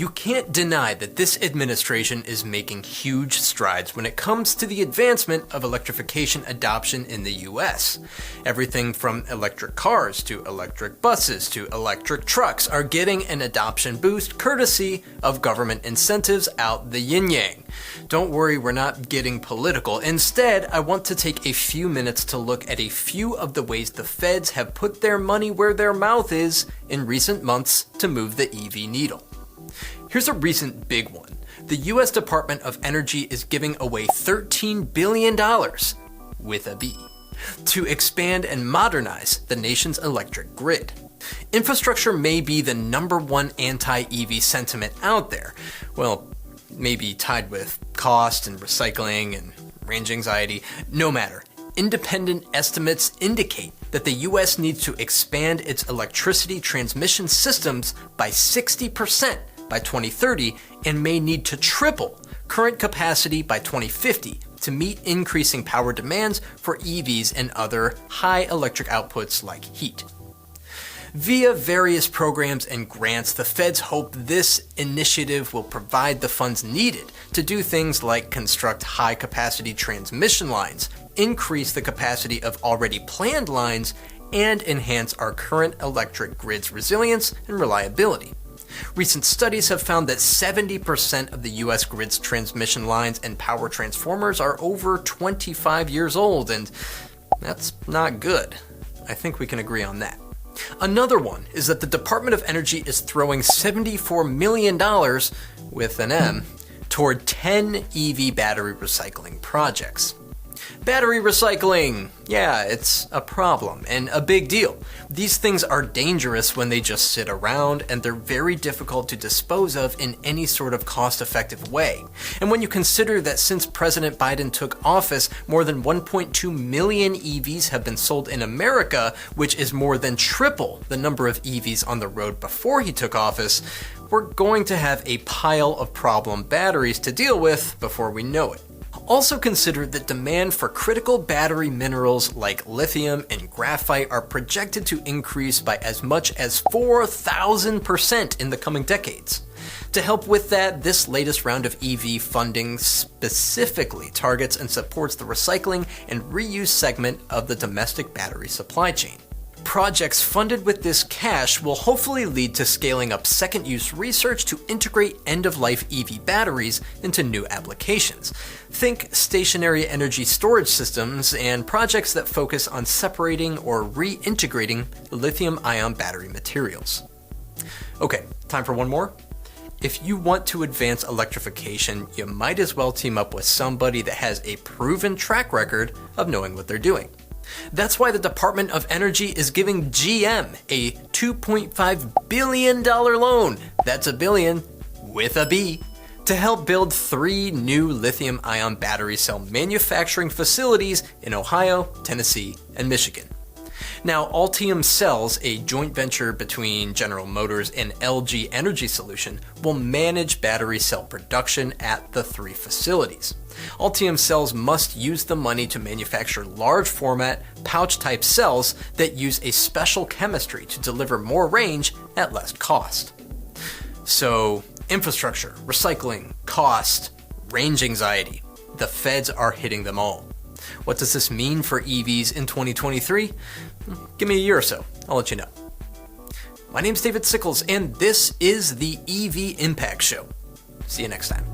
You can't deny that this administration is making huge strides when it comes to the advancement of electrification adoption in the US. Everything from electric cars to electric buses to electric trucks are getting an adoption boost courtesy of government incentives out the yin-yang. Don't worry, we're not getting political. Instead, I want to take a few minutes to look at a few of the ways the feds have put their money where their mouth is in recent months to move the EV needle. Here's a recent big one. The US Department of Energy is giving away $13 billion, with a B, to expand and modernize the nation's electric grid. Infrastructure may be the #1 anti-EV sentiment out there. Well, maybe tied with cost and recycling and range anxiety. No matter. Independent estimates indicate that the US needs to expand its electricity transmission systems by 60% by 2030 and may need to triple current capacity by 2050 to meet increasing power demands for EVs and other high electric outputs like heat. Via various programs and grants, the feds hope this initiative will provide the funds needed to do things like construct high-capacity transmission lines, increase the capacity of already planned lines, and enhance our current electric grid's resilience and reliability. Recent studies have found that 70% of the US grid's transmission lines and power transformers are over 25 years old, and that's not good. I think we can agree on that. Another one is that the Department of Energy is throwing $74 million, with an M, toward 10 EV battery recycling projects. Battery recycling! Yeah, it's a problem, and a big deal. These things are dangerous when they just sit around, and they're very difficult to dispose of in any sort of cost-effective way. And when you consider that since President Biden took office, more than 1.2 million EVs have been sold in America, which is more than triple the number of EVs on the road before he took office, we're going to have a pile of problem batteries to deal with before we know it. Also consider that demand for critical battery minerals like lithium and graphite are projected to increase by as much as 4,000% in the coming decades. To help with that, this latest round of EV funding specifically targets and supports the recycling and reuse segment of the domestic battery supply chain. Projects funded with this cash will hopefully lead to scaling up second-use research to integrate end-of-life EV batteries into new applications. Think stationary energy storage systems and projects that focus on separating or reintegrating lithium-ion battery materials. Okay, time for one more. If you want to advance electrification, you might as well team up with somebody that has a proven track record of knowing what they're doing. That's why the Department of Energy is giving GM a $2.5 billion loan, that's a billion with a B, to help build 3 new lithium-ion battery cell manufacturing facilities in Ohio, Tennessee, and Michigan. Now, Altium Cells, a joint venture between General Motors and LG Energy Solution, will manage battery cell production at the 3 facilities. Altium Cells must use the money to manufacture large format, pouch-type cells that use a special chemistry to deliver more range at less cost. So, infrastructure, recycling, cost, range anxiety. The feds are hitting them all. What does this mean for EVs in 2023? Give me a year or so, I'll let you know. My name's David Sickles, and this is the EV Impact Show. See you next time.